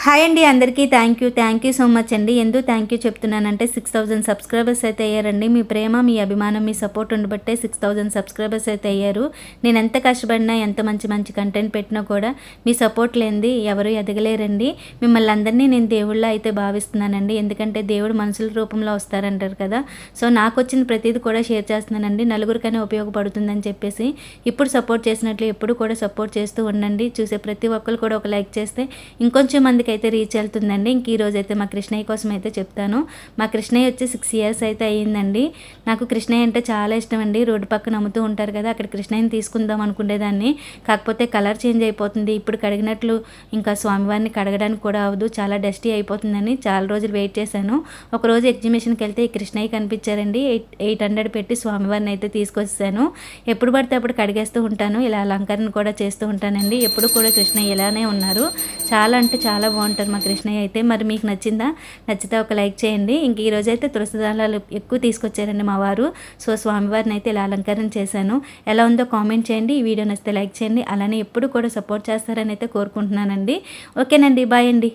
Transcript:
Hi అండి అందరికీ thank you so much అండి. ఎందుకు థ్యాంక్ యూ చెప్తున్నానంటే 6000 సబ్స్క్రైబర్స్ అయితే అయ్యారండి. మీ ప్రేమ, మీ అభిమానం, మీ సపోర్ట్ ఉండబట్టే 6000 సబ్స్క్రైబర్స్ అయితే అయ్యారు. నేను ఎంత కష్టపడినా, ఎంత మంచి కంటెంట్ పెట్టినా కూడా మీ సపోర్ట్ లేనిది ఎవరు ఎదగలేరండి. మిమ్మల్ని అందరినీ నేను దేవుళ్ళ అయితే భావిస్తున్నానండి. ఎందుకంటే దేవుడు మనుషుల రూపంలో వస్తారంటారు కదా. సో నాకు వచ్చిన ప్రతిదీ కూడా షేర్ చేస్తున్నానండి. నలుగురికైనా ఉపయోగపడుతుందని చెప్పేసి ఇప్పుడు సపోర్ట్ చేసినట్లు ఎప్పుడు కూడా సపోర్ట్ చేస్తూ ఉండండి. చూసే ప్రతి ఒక్కరు కూడా ఒక లైక్ చేస్తే ఇంకొంచెం మందికి అయితే రీచ్ వెళ్తుందండి. ఇంక ఈరోజు అయితే మా కృష్ణయ్య కోసం అయితే చెప్తాను. మా కృష్ణయ్య వచ్చి 6 years అయితే అయ్యిందండి. నాకు కృష్ణయ్య అంటే చాలా ఇష్టం అండి. రోడ్డు పక్కన అమ్ముతూ ఉంటారు కదా, అక్కడ కృష్ణయ్యని తీసుకుందాం అనుకునేదాన్ని. కాకపోతే కలర్ చేంజ్ అయిపోతుంది. ఇప్పుడు కడిగినట్లు ఇంకా స్వామివారిని కడగడానికి కూడా అవ్వదు, చాలా డస్టీ అయిపోతుందని చాలా రోజులు వెయిట్ చేశాను. ఒకరోజు ఎగ్జిబిషన్కి వెళ్తే ఈ కృష్ణయ్య కనిపించారండి. 800 పెట్టి స్వామివారిని అయితే తీసుకొచ్చాను. ఎప్పుడు పడితే అప్పుడు కడిగేస్తూ ఉంటాను, ఇలా అలంకరణ కూడా చేస్తూ ఉంటానండి. ఎప్పుడు కూడా కృష్ణయ్య ఇలానే ఉన్నారు. చాలా అంటే చాలా బాగుంటారు మా కృష్ణయ్య అయితే. మరి మీకు నచ్చిందా? నచ్చితే ఒక లైక్ చేయండి. ఇంక ఈరోజు అయితే తులసి దళాలు ఎక్కువ తీసుకొచ్చారండి మా వారు. సో స్వామివారిని అయితే ఇలా అలంకరణ చేశాను. ఎలా ఉందో కామెంట్ చేయండి. ఈ వీడియో నచ్చితే లైక్ చేయండి. అలానే ఎప్పుడు కూడా సపోర్ట్ చేస్తారని అయితే కోరుకుంటున్నానండి. ఓకేనండి, బాయ్ అండి.